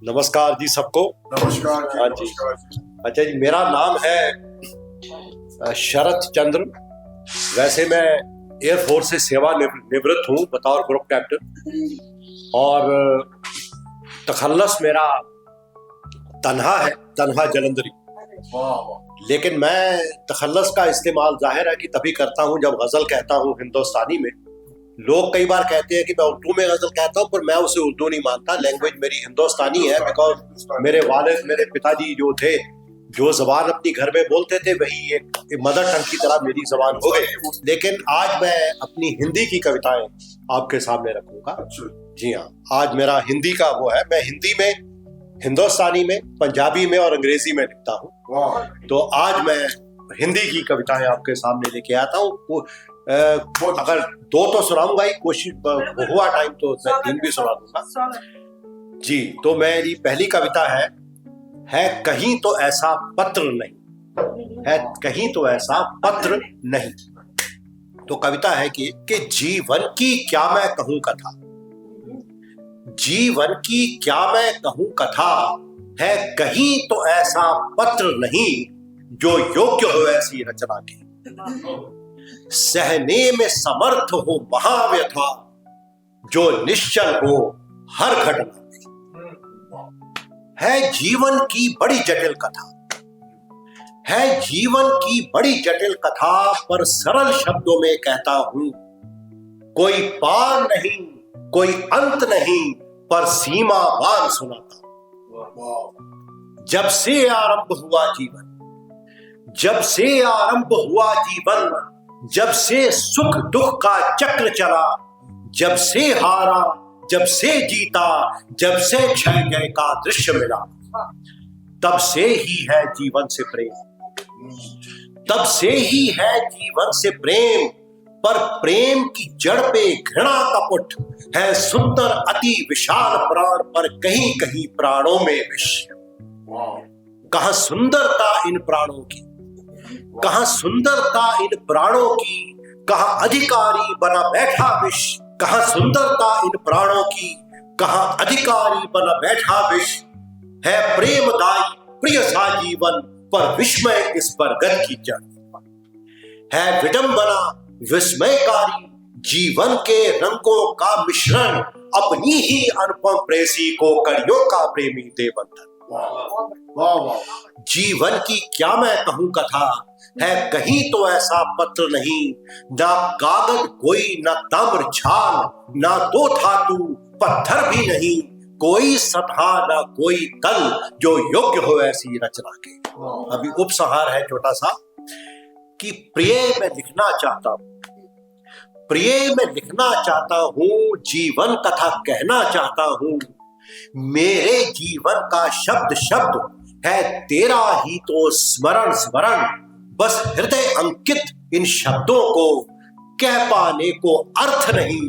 नमस्कार जी सबको। नमस्कार जी। हाँ जी। नमस्कार जी। अच्छा जी, मेरा नाम है शरद चंद्र। वैसे मैं एयरफोर्स से सेवा निवृत्त हूँ बतौर ग्रुप कैप्टन, और तखल्लस मेरा तन्हा है, तन्हा जलंधरी। वाह। लेकिन मैं तखल्लस का इस्तेमाल जाहिर है कि तभी करता हूँ जब गजल कहता हूँ हिंदुस्तानी में। लोग कई बार कहते हैं कि मैं उर्दू में गजल कहता हूँ, पर मैं उसे उर्दू नहीं मानता। लैंग्वेज मेरी हिंदुस्तानी है, बिकॉज मेरे वालिद, मेरे पिताजी जो थे, जो जबान अपनी घर में बोलते थे, वही एक मदर टंग की तरह मेरी जबान हो गई। लेकिन आज मैं अपनी हिंदी की कविताएं आपके सामने रखूंगा। जी हाँ, आज मेरा हिंदी का वो है। मैं हिंदी में, हिंदुस्तानी में, पंजाबी में और अंग्रेजी में लिखता हूँ। तो आज मैं हिंदी की कविताएं आपके सामने लेके आता हूँ। अगर दो तो सुनाऊंगा ही, कोशिश हुआ टाइम तो मैं तीन भी सुना दूंगा जी। तो मेरी पहली कविता है कहीं तो ऐसा पत्र नहीं, है कहीं तो ऐसा पत्र नहीं। तो कविता है कि जीवन की क्या मैं कहूं कथा, जीवन की क्या मैं कहूं कथा, है कहीं तो ऐसा पत्र नहीं जो योग्य हो ऐसी रचना की। सहने में समर्थ हो महाव्यथा, जो निश्चल हो हर घटना। है जीवन की बड़ी जटिल कथा, है जीवन की बड़ी जटिल कथा, पर सरल शब्दों में कहता हूं, कोई पार नहीं, कोई अंत नहीं, पर सीमा बान सुनाता। जब से आरंभ हुआ जीवन, जब से आरंभ हुआ जीवन, जब से सुख दुख का चक्र चला, जब से हारा, जब से जीता, जब से क्षय जय का दृश्य मिला, तब से ही है जीवन से प्रेम, तब से ही है जीवन से प्रेम। पर प्रेम की जड़ पे घृणा का पुट है, सुंदर अति विशाल प्राण, पर कहीं कहीं प्राणों में विष। कहां सुंदरता इन प्राणों की, कहां सुंदरता इन प्राणों की, कहां अधिकारी बना बैठा विष। कहां सुंदरता इन प्राणों की, कहां अधिकारी बना बैठा विष। है प्रेमदायी प्रिय सा जीवन, पर विस्मय इस बरगद की जड़। है विडंबना विस्मयकारी जीवन के रंगों का मिश्रण, अपनी ही अनुपम प्रेसी को कड़ियों का प्रेमी दे बंधन। जीवन की क्या मैं कहूं कथा, है कहीं तो ऐसा पत्र नहीं, ना कागज कोई, ना ताम्र छाल, ना तो धातु पत्थर भी नहीं, कोई सतहा ना कोई तल, जो योग्य हो ऐसी रचना के। अभी उपसंहार है छोटा सा कि प्रिय मैं लिखना चाहता हूं, प्रिय मैं लिखना चाहता हूं, जीवन कथा कहना चाहता हूं। मेरे जीवन का शब्द शब्द है तेरा ही तो स्मरण स्मरण, बस हृदय अंकित इन शब्दों को कह पाने को अर्थ नहीं।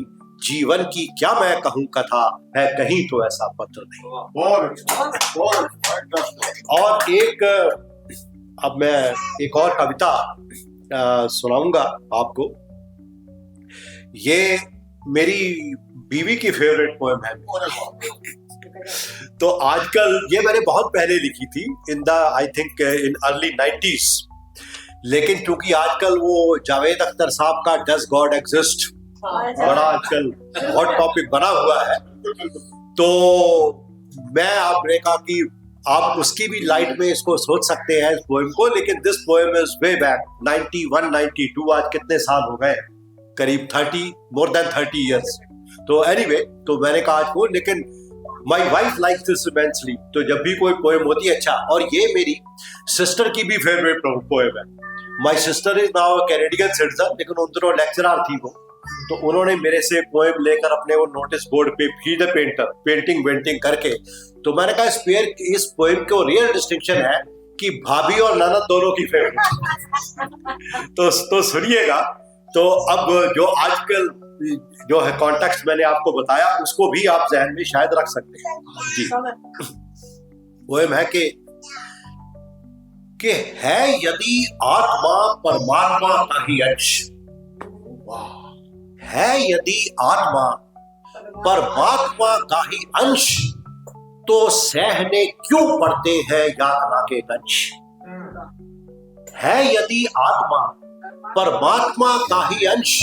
जीवन की क्या मैं कहूं कथा, है कहीं तो ऐसा पत्र नहीं। और एक, अब मैं एक और कविता सुनाऊंगा आपको। ये मेरी बीवी की फेवरेट पोएम है। तो आजकल ये मैंने बहुत पहले लिखी थी, in the I think in early 90s, लेकिन क्योंकि आजकल वो जावेद अख्तर साहब का डज गॉड एग्जिस्ट बड़ा आजकल हॉट टॉपिक बना हुआ है, तो मैं आपने कहा कि आप उसकी भी लाइट में इसको सोच सकते हैं इस पोएम को। लेकिन this poem is way back 91 92, आज कितने साल हो गए, करीब 30, मोर देन 30 इयर्स। तो एनीवे, तो मैंने कहा आज को, लेकिन my wife likes this immensely, तो जब भी कोई पोएम होती है अच्छा। और ये मेरी सिस्टर की भी फेवरेट पोएम है। My sister is now Canadian citizen, लेकिन उन दिनों लेक्चरर थी वो, तो उन्होंने मेरे से पोएम लेकर अपने वो नोटिस बोर्ड पे फी द पेंटर पेंटिंग वेंटिंग करके, तो मैंने कहा इस पोएम को रियल डिस्टिंक्शन है कि भाभी और ननद दोनों की फेवरेट। तो सुनिएगा। तो अब जो आजकल जो है कॉन्टेक्स्ट मैंने आपको बताया, उसको भी आप जहन में शायद रख सकते हैं जी। पोएम है कि है यदि आत्मा परमात्मा का ही अंश, है यदि आत्मा परमात्मा का ही अंश, तो सहने क्यों पड़ते हैं यातना के दंश। है यदि आत्मा परमात्मा का ही अंश,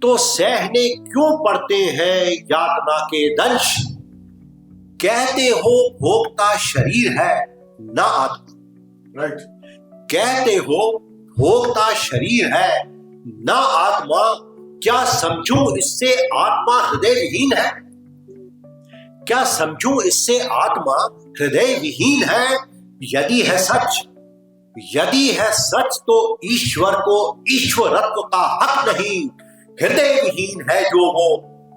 तो सहने क्यों पड़ते हैं यातना के दंश। कहते हो भोगता शरीर है ना आत्मा, राइट। कहते हो भोगता शरीर है ना आत्मा, क्या समझूं इससे आत्मा हृदय विहीन है। क्या समझूं इससे आत्मा हृदय विहीन है। यदि है सच, यदि है सच तो ईश्वर को ईश्वरत्व का हक नहीं। हृदय विहीन है जो वो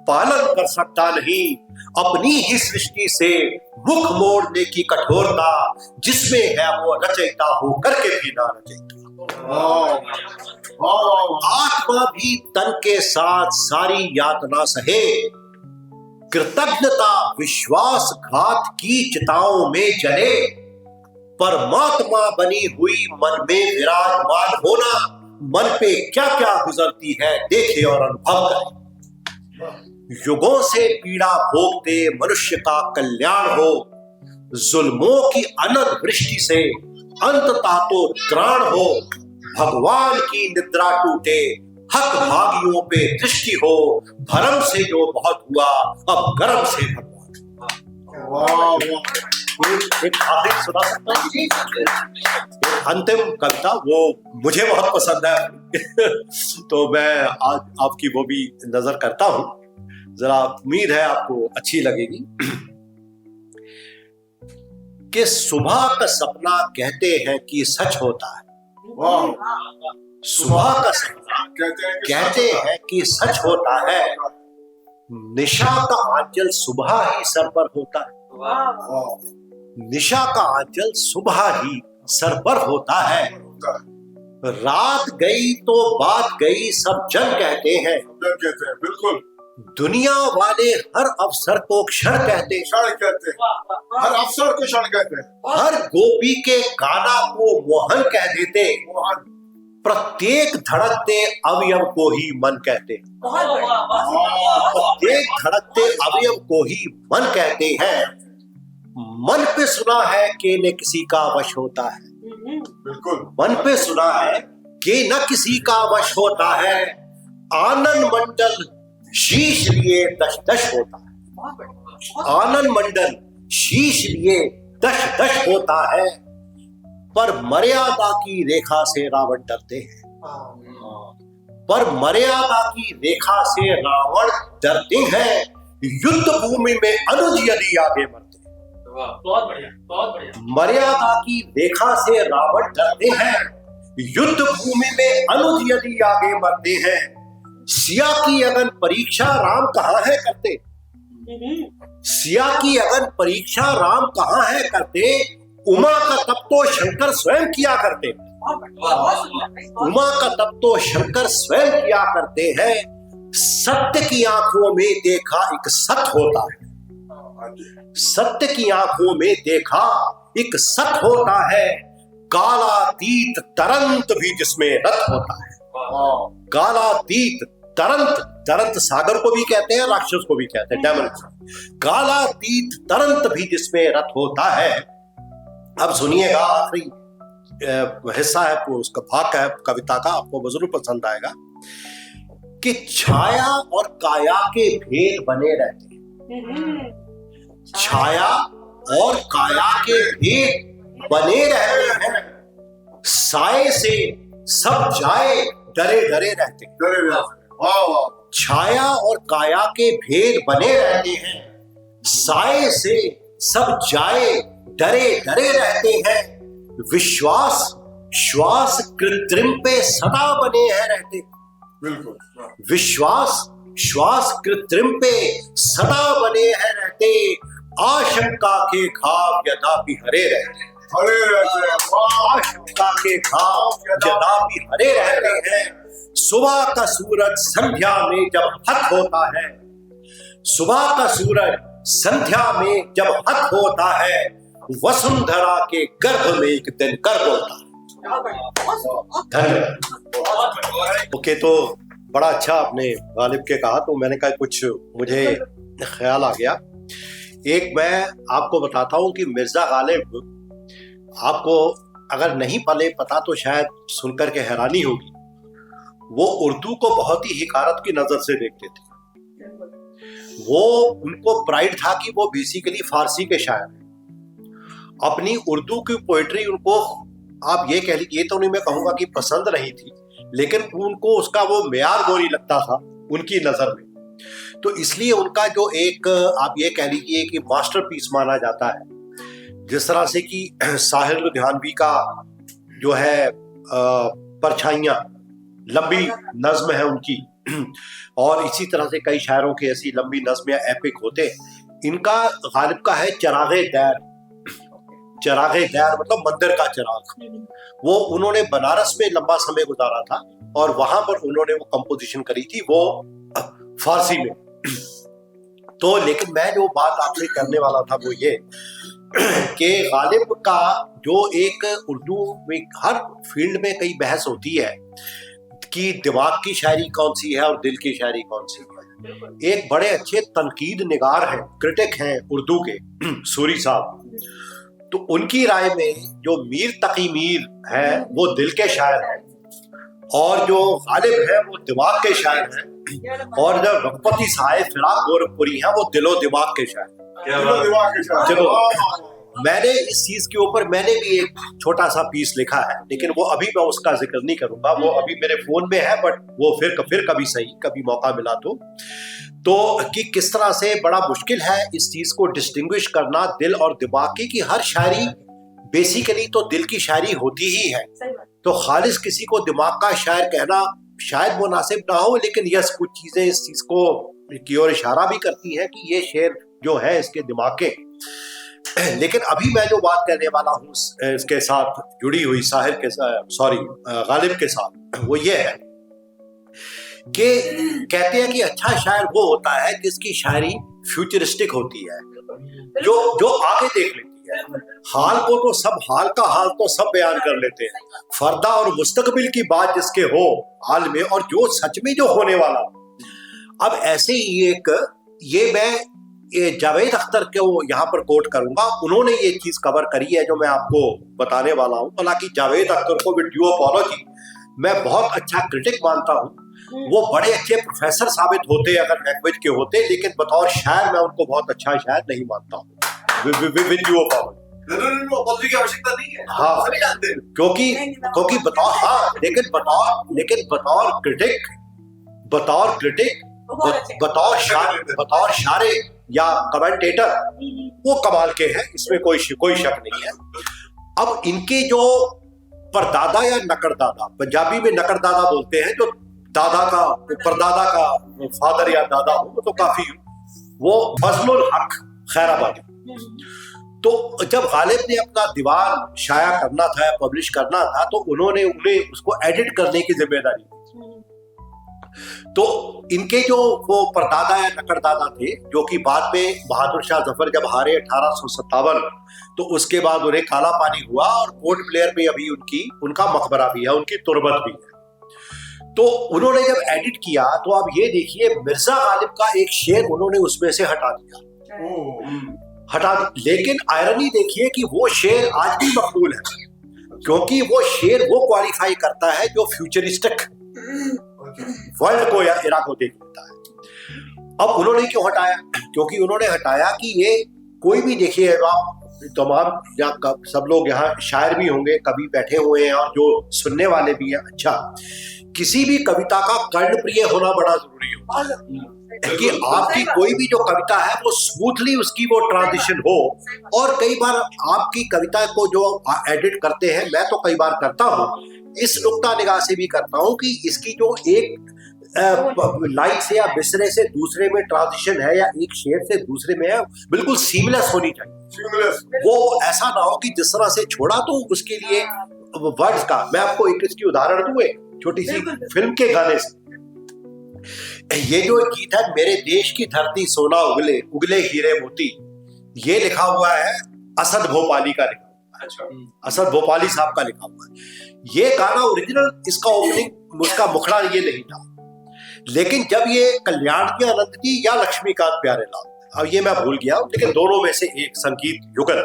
पालन कर सकता नहीं। अपनी ही सृष्टि से मुख मोड़ने की कठोरता, जिसमें है वो रचयिता होकर के भी ना रचयिता। आत्मा भी तन के साथ सारी यातना सहे, कृतज्ञता विश्वासघात की चिताओं में जले। परमात्मा बनी हुई मन में विराजमान होना, मन पे क्या क्या गुजरती है देखे और अनुभव करे। युगों से पीड़ा भोगते मनुष्य का कल्याण हो, जुल्मों की अनंत वृष्टि से अंततः तो त्राण हो। भगवान की निद्रा टूटे, हक भागियों पे दृष्टि हो। भरम से जो बहुत हुआ, अब गर्म से भगवान। एक आखिरी सुना सकता हूं, एक अंतिम कविता, वो मुझे बहुत पसंद है तो मैं आज आपकी वो भी नजर करता हूं, जरा उम्मीद है आपको अच्छी लगेगी। कि सुबह का सपना कहते हैं कि सच होता है। सुबह का सपना कहते हैं कि सच होता है। निशा का आंचल सुबह ही सर पर होता है। निशा का आंचल सुबह ही सर पर होता है। रात गई तो बात गई सब जन कहते हैं। बिल्कुल। दुनिया वाले हर अवसर को क्षण कहते हैं। हर अवसर को क्षण कहते हैं। हर गोपी के गाना को मोहन कह देते। प्रत्येक धड़कते अवयव को ही मन कहते। प्रत्येक धड़कते अवयव को ही मन कहते हैं। मन पे सुना है कि न किसी का वश होता है। बिल्कुल। मन पे सुना है कि न किसी का वश होता है। आनंद मंडल शीश लिए दश दश होता है। आनंद मंडल शीश लिए दश दश होता है। पर मर्यादा की रेखा से रावण डरते हैं। पर मर्यादा की रेखा से रावण डरते हैं। युद्ध भूमि में अनुज यदि आगे बढ़ते हैं। बहुत बढ़िया, बहुत बढ़िया। मर्यादा की रेखा से रावण डरते हैं। युद्ध भूमि में अनुज यदि आगे बढ़ते हैं। सिया की अगन परीक्षा राम कहाँ है करते। सिया की अगन परीक्षा राम कहाँ है करते। उमा का तप तो शंकर स्वयं किया करते। उमा का तप तो शंकर स्वयं किया करते हैं। सत्य की आंखों में देखा एक सत होता है। सत्य की आंखों में देखा एक सत होता है। कालातीत तरंत भी जिसमें रथ होता है। कालातीत तरंत, तरंत सागर को भी कहते हैं, राक्षस को भी कहते हैं, डेमन। कालातीत तरंत भी जिसमें रथ होता है। अब सुनिएगा, आखिरी हिस्सा है उसका, भाग है कविता का, आपको जरूर पसंद आएगा। कि छाया और काया के भेद बने रहते हैं। छाया और काया के भेद बने रहते हैं। साए से सब जाए डरे डरे रहते हैं। छाया और काया के भेद बने रहते हैं। साए से सब जाए डरे डरे रहते हैं। विश्वास श्वास कृत्रिम पे सदा बने हैं रहते। बिल्कुल। विश्वास श्वास कृत्रिम पे सदा बने हैं रहते। आशंका के घाव यद्यपि हरे रहते हैं। आशंका के घाव यद्यपि हरे रहते हैं। सुबह का सूरज संध्या में जब हक होता है। सुबह का सूरज संध्या में जब हक होता है। वसुंधरा के गर्भ में एक दिन गर्भ होता है। धन्यवाद। ओके, तो बड़ा अच्छा आपने गालिब के कहा, तो मैंने कहा कुछ मुझे ख्याल आ गया एक मैं आपको बताता हूं कि मिर्जा गालिब, आपको अगर नहीं पले पता तो शायद सुनकर के हैरानी होगी, वो उर्दू को बहुत ही हिकारत की नजर से देखते थे। वो उनको प्राइड था कि वो बेसिकली फारसी के शायर हैं। अपनी उर्दू की पोएट्री उनको, आप ये कह लीजिए, ये तो नहीं मैं कहूँगा कि पसंद नहीं थी, लेकिन उनको उसका वो मेयार वो नहीं लगता था उनकी नज़र में। तो इसलिए उनका जो एक, आप ये कह लीजिए कि मास्टरपीस माना जाता है, जिस तरह से कि साहिर लुधियानवी का जो है परछाइयाँ, लंबी नज्म है उनकी, और इसी तरह से कई शायरों की ऐसी लंबी नज्म या एपिक होते। इनका गालिब का है चरागे दैर। चरागे दैर मतलब मंदिर का चिराग। वो उन्होंने बनारस में लंबा समय गुजारा था और वहां पर उन्होंने वो कंपोजिशन करी थी, वो फारसी में। तो लेकिन मैं जो बात आपसे करने वाला था वो ये कि गालिब का जो एक, उर्दू में हर फील्ड में कई बहस होती है कि दिमाग की शायरी कौन सी है और दिल की शायरी कौन सी है। एक बड़े अच्छे तनकीद निगार हैं, क्रिटिक हैं उर्दू के, सूरी साहब, तो उनकी राय में जो मीर तकी मीर है वो दिल के शायर हैं, और जो गालिब है वो दिमाग के शायर हैं, और जो रघुपति साहिब फिराक गोरखपुरी हैं वो दिलो दिमाग के शायर। दिमाग के साथ। चलो, मैंने इस चीज के ऊपर मैंने भी एक छोटा सा पीस लिखा है, लेकिन वो अभी मैं उसका जिक्र नहीं करूंगा, वो अभी मेरे फोन में है, बट वो फिर कभी सही, कभी मौका मिला तो कि किस तरह से बड़ा मुश्किल है इस चीज को डिस्टिंग्विश करना दिल और दिमाग की, कि हर शायरी बेसिकली तो दिल की शायरी होती ही है। तो खालिस किसी को दिमाग का शायर कहना शायद मुनासिब ना हो, लेकिन यस कुछ चीजें इस चीज को की ओर इशारा भी करती है कि ये शेर जो है इसके दिमाग के। लेकिन अभी मैं जो बात करने वाला हूँ इसके साथ जुड़ी हुई साहिर के गालिब के साथ, वो ये है कि कहते हैं कि अच्छा शायर वो होता है जिसकी शायरी फ्यूचरिस्टिक होती है, जो आगे देख लेती है। हाल को तो सब, हाल का हाल तो सब बयान कर लेते हैं, फरदा और मुस्तकबिल की बात जिसके हो हाल में, और जो सच में जो होने वाला। अब ऐसे ही एक, ये मैं जावेद अख्तर को यहाँ पर कोट करूंगा, उन्होंने ये चीज कवर करी है जो मैं आपको बताने वाला हूँ। हालांकि जावेद अख्तर को विद ड्यू अपॉलॉजी मैं बहुत अच्छा क्रिटिक मानता हूँ, वो बड़े अच्छे प्रोफेसर साबित होते अगर लैंग्वेज के होते, लेकिन बतौर शायर मैं उनको बहुत अच्छा शायर नहीं मानता हूँ, विद ड्यू अपॉलॉजी। की आवश्यकता नहीं है, हाँ, सभी जानते हैं। क्योंकि बतौर, हाँ, लेकिन बतौर क्रिटिक, बतौर शारे या कमेंटेटर वो कमाल के हैं, इसमें कोई शक नहीं है। अब इनके जो परदादा या नकड़दादा, पंजाबी में नकड़दादा बोलते हैं, जो दादा का, परदादा का फादर या दादा हो, तो काफी, वो फजलुल हक खैराबादी। तो जब गालिब ने अपना दीवान शाया करना था या पब्लिश करना था, तो उन्होंने उन्हें उसको एडिट करने की जिम्मेदारी दी। तो इनके जो वो परदादा या नकड़दादा थे, जो कि बाद में बहादुर शाह जफर जब हारे 1857, तो उसके बाद उन्हें काला पानी हुआ, और पोर्ट ब्लेयर में अभी उनका मकबरा भी है, उनकी तुरबत भी है। तो उन्होंने जब एडिट किया, तो अब ये देखिए मिर्जा गालिब का एक शेर उन्होंने उसमें से हटा दिया, लेकिन आयरनी देखिए कि वो शेर आज भी मकबूल है, क्योंकि वो शेर वो क्वालिफाई करता है जो फ्यूचरिस्टिक वर्ल्ड को या इरा को देख लेता है। अब उन्होंने क्यों हटाया? क्योंकि उन्होंने हटाया कि ये कोई भी, देखिए आप तमाम या सब लोग यहाँ शायर भी होंगे, कभी बैठे हुए हैं, और जो सुनने वाले भी हैं, अच्छा, किसी भी कविता का कर्णप्रिय होना बड़ा जरूरी हो, कि आपकी कोई भी जो कविता है वो स्मूथली उसकी वो ट्रांजिशन हो। और कई बार आपकी कविता को जो एडिट करते हैं, मैं तो कई बार करता हूँ, इस नुक्ता निगाह से भी करता हूँ कि इसकी जो एक लाइन से या मिसरे से दूसरे में ट्रांजिशन है, या एक शेर से दूसरे में है, बिल्कुल सीमलेस होनी चाहिए। वो ऐसा ना हो कि जिस तरह से छोड़ा तो उसके लिए वर्ड्स का, मैं आपको एक इसकी उदाहरण दूं, एक छोटी सी फिल्म के गाने से। ये जो गीत है, मेरे देश की धरती सोना उगले उगले हीरे मोती, ये लिखा हुआ है असद भोपाली का, लिखा हुआ है, असद भोपाली साहब का लिखा हुआ है। ये गाना ओरिजिनल, इसका ओपनिंग, उसका मुखड़ा ये नहीं था, लेकिन जब ये कल्याण की आनंद की या लक्ष्मीकांत प्यारेलाल, अब ये मैं भूल गया, लेकिन दोनों में से एक संगीत युगल,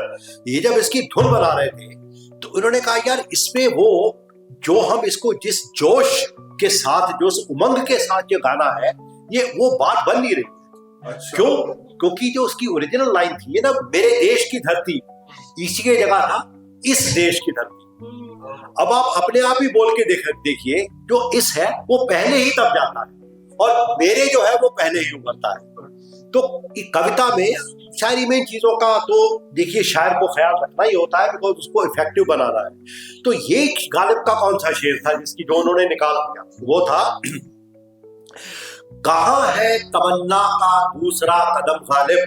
ये जब इसकी धुन बना रहे थे तो उन्होंने कहा यार इसमें वो जो हम इसको जिस जोश के साथ, जो उमंग के साथ जो गाना है, ये वो बात बन नहीं रही। अच्छा। क्यों? क्योंकि जो उसकी ओरिजिनल लाइन थी ये ना, मेरे देश की धरती, इसी की जगह था इस देश की धरती। अब आप अपने आप ही बोल के देखिए, जो इस है वो पहले ही तब जाता है और मेरे जो है वो पहले ही उभरता है। तो कविता में, शायरी में इन चीजों का तो देखिए शायर को ख्याल रखना ही होता है, बिकॉज उसको इफेक्टिव बनाना है। तो ये गालिब का कौन सा शेर था जिसकी जो उन्होंने निकाल दिया? वो था, कहाँ है तमन्ना का दूसरा कदम गालिब,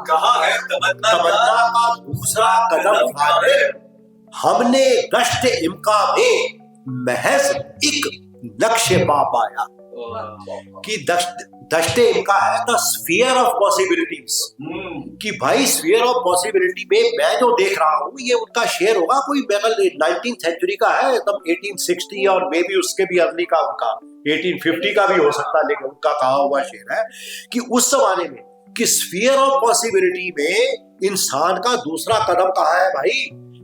कहाँ है तमन्ना का दूसरा कदम गालिब, हमने गश्त इम्का में महज एक नक्शे पा पाया। कि दश्त इम्का है द स्फीयर ऑफ पॉसिबिलिटीज, कि भाई स्फीयर ऑफ पॉसिबिलिटी में मैं जो देख रहा हूँ ये उनका शेर होगा, कोई 19th सेंचुरी का है, तब 1860 और मे बी उसके भी अर्ली का, उनका 1850 का भी हो सकता है, लेकिन उनका कहा हुआ शेर है कि उस जमाने में कि स्फीयर ऑफ पॉसिबिलिटी में इंसान का दूसरा कदम कहाँ है भाई,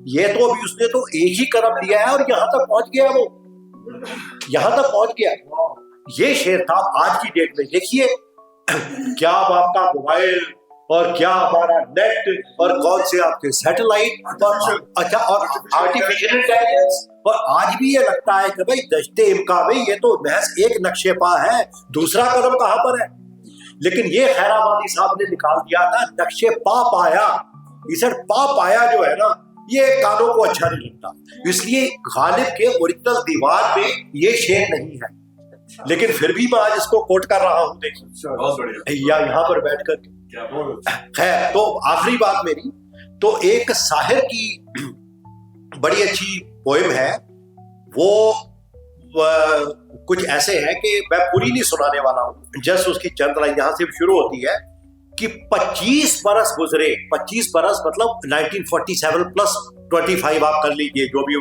ये तो अभी उसने तो एक ही कदम लिया है और यहाँ तक पहुंच गया, वो यहाँ तक पहुंच गया। ये शेर था। आज की डेट में देखिए क्या अब आपका मोबाइल और क्या हमारा नेट और कौन से आपके सैटेलाइट और अच्छा और आर्टिफिशियल इंटेलिजेंस, और आज भी ये लगता है कि भाई दश्ते इम्का में ये तो महज एक नक्शेपा है, दूसरा कदम कहाँ पर है। लेकिन ये खैराबादी साहब ने निकाल दिया था नक्शे पा पाया। इसे पा पाया जो है ना, ये कानों को अच्छा नहीं लगता, इसलिए गालिब के ओरिजिनल दीवार में ये शेर नहीं है, लेकिन फिर भी मैं आज इसको कोट कर रहा हूँ। देखिए बहुत बढ़िया, यहाँ पर बैठकर खैर। तो आखिरी बात मेरी, तो एक साहिर की बड़ी अच्छी पोएम है, वो कुछ ऐसे है कि मैं पूरी नहीं सुनाने वाला हूँ, जस्ट उसकी चंद लाइन यहाँ से शुरू होती है कि 25 बरस गुजरे, 25 बरस मतलब 1947 प्लस 25 आप कर लीजिए, जो भी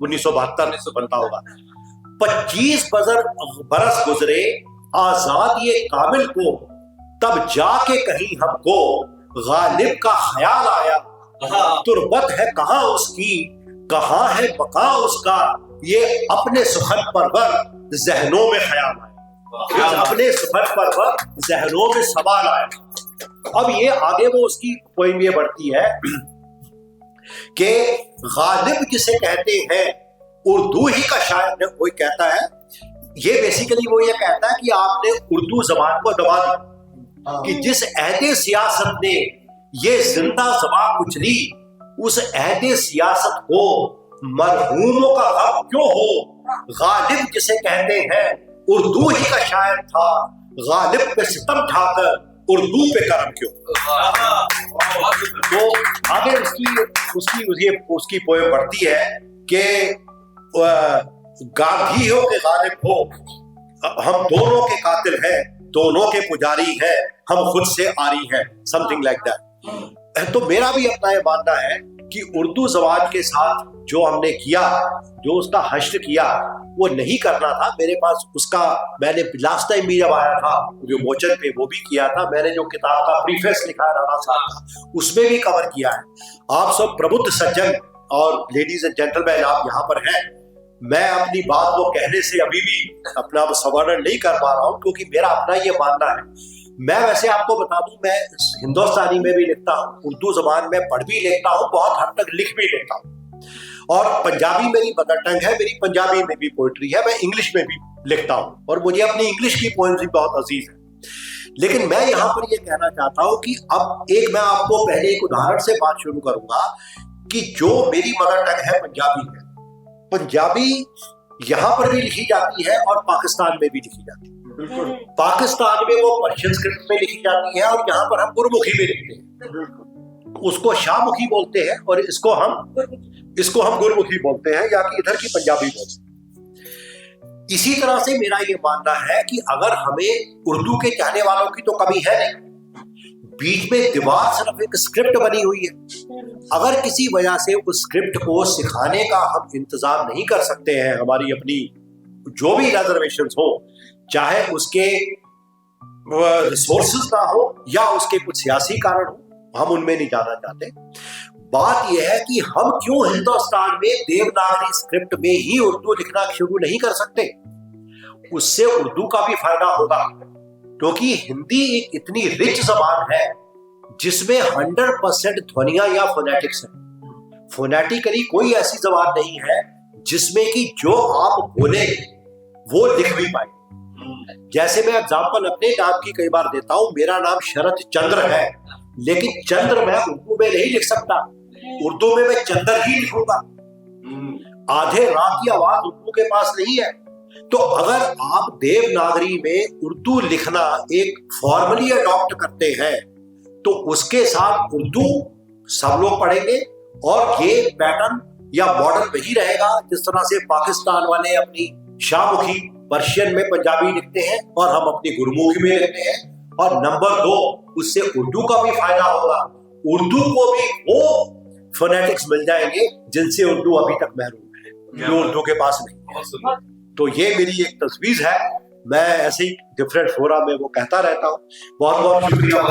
1972 बनता होगा। 25 बरस गुजरे आजाद ये काबिल को, तब जाके कहीं हमको गालिब का ख्याल आया, तुरबत है कहाँ उसकी, कहाँ है बका उसका, ये अपने सुखन परवर जहनों में ख्याल आया, अपने सुखन परवर जहनों में सवाल आया। अब ये आगे वो उसकी पोएम ये बढ़ती है कि गालिब जिसे कहते हैं उर्दू ही का शायर, कोई कहता है, ये बेसिकली वो ये कहता है कि आपने उर्दू जबान को दबा दिया, कि जिस अहदे सियासत ने ये जिंदा ज़बां कुचली, उस अहदे सियासत को मरहूमों का गम क्यों हो। गालिब जिसे कहते हैं उर्दू ही का शायर था, गालिब पे सितम ठाकर उर्दू पे करम क्यों। तो आगे उसकी पोएम बढ़ती है कि गांधी हो के गालिब हो, हम दोनों के कातिल हैं, दोनों के पुजारी हैं, हम खुद से आरी हैं, समथिंग लाइक दैट। तो मेरा भी अपना ये मानना है कि उर्दू जबान के साथ जो हमने किया, जो उसका हश्र किया, वो नहीं करना था। मेरे पास उसका, मैंने लास्ट टाइम भी जब आया था जो मोचन पे, वो भी किया था। मैंने जो किताब का प्रीफेस लिखा है राणा साहब का, उसमें भी कवर किया है। आप सब प्रबुद्ध सज्जन और लेडीज एंड जेंटलमैन आप यहाँ पर हैं, मैं अपनी बात को कहने से अभी भी अपना संवर्णन नहीं कर पा रहा हूँ, क्योंकि मेरा अपना ये मानना है। मैं वैसे आपको बता दूं, मैं हिंदुस्तानी में भी लिखता हूँ, उर्दू जबान में पढ़ भी लेता हूँ, बहुत हद तक लिख भी लेता हूँ, और पंजाबी मेरी मदर टंग है, मेरी पंजाबी में भी पोइट्री है, मैं इंग्लिश में भी लिखता हूँ, और मुझे अपनी इंग्लिश की पोएम्स भी बहुत अजीज है। लेकिन मैं यहाँ पर ये कहना चाहता हूँ कि अब मैं आपको पहले एक उदाहरण से बात शुरू करूंगा कि जो मेरी मदर टंग है पंजाबी है, पंजाबी यहाँ पर भी लिखी जाती है और पाकिस्तान में भी लिखी जाती है। पाकिस्तान में वो पर्शियन स्क्रिप्ट में लिखी जाती है और यहाँ पर हम गुरमुखी में लिखते हैं। उसको शाहमुखी बोलते हैं और इसको हम गुरमुखी बोलते हैं, या कि इधर की पंजाबी बोलते हैं। इसी तरह से मेरा ये मानना है कि अगर हमें उर्दू के चाहने वालों की तो कमी है नहीं, बीच में दीवार सिर्फ एक स्क्रिप्ट बनी हुई है। अगर किसी वजह से उस स्क्रिप्ट को सिखाने का हम इंतजाम नहीं कर सकते हैं, हमारी अपनी जो भी रिजर्वेशंस हो, चाहे उसके रिसोर्सेज ना हो या उसके कुछ सियासी कारण हो, हम उनमें नहीं जाना चाहते। बात यह है कि हम क्यों हिंदुस्तान में देवनागरी स्क्रिप्ट में ही उर्दू लिखना शुरू नहीं कर सकते। उससे उर्दू का भी फायदा होगा, क्योंकि हिंदी एक इतनी रिच जबान है जिसमें 100% ध्वनियां या फोनेटिक्स है। फोनेटिकली कोई ऐसी जबान नहीं है जिसमें कि जो आप बोले वो लिख भी पाए। जैसे मैं एग्जांपल अपने नाम की कई बार देता हूं, मेरा नाम शरद चंद्र है, लेकिन चंद्र मैं उर्दू में नहीं लिख सकता, उर्दू में मैं चंद्र ही लिखूंगा। आधे रात की आवाज उर्दू के पास नहीं है। तो अगर आप देवनागरी में उर्दू लिखना एक फॉर्मली अडॉप्ट करते हैं तो उसके साथ उर्दू सब लोग पढ़ेंगे और ये पैटर्न या मॉडल वही रहेगा जिस तरह से पाकिस्तान वाले अपनी शाहमुखी पर्शियन में पंजाबी लिखते हैं और हम अपनी गुरमुखी में लिखते हैं। और नंबर 2, उससे उर्दू का भी फायदा होगा, उर्दू को भी वो फोनेटिक्स मिल जाएंगे जिनसे उर्दू अभी तक महरूम है, जो उर्दू के पास नहीं है। तो ये मेरी एक तजवीज है, मैं ऐसे ही डिफरेंट फोरम में वो कहता रहता हूँ। बहुत बहुत शुक्रिया।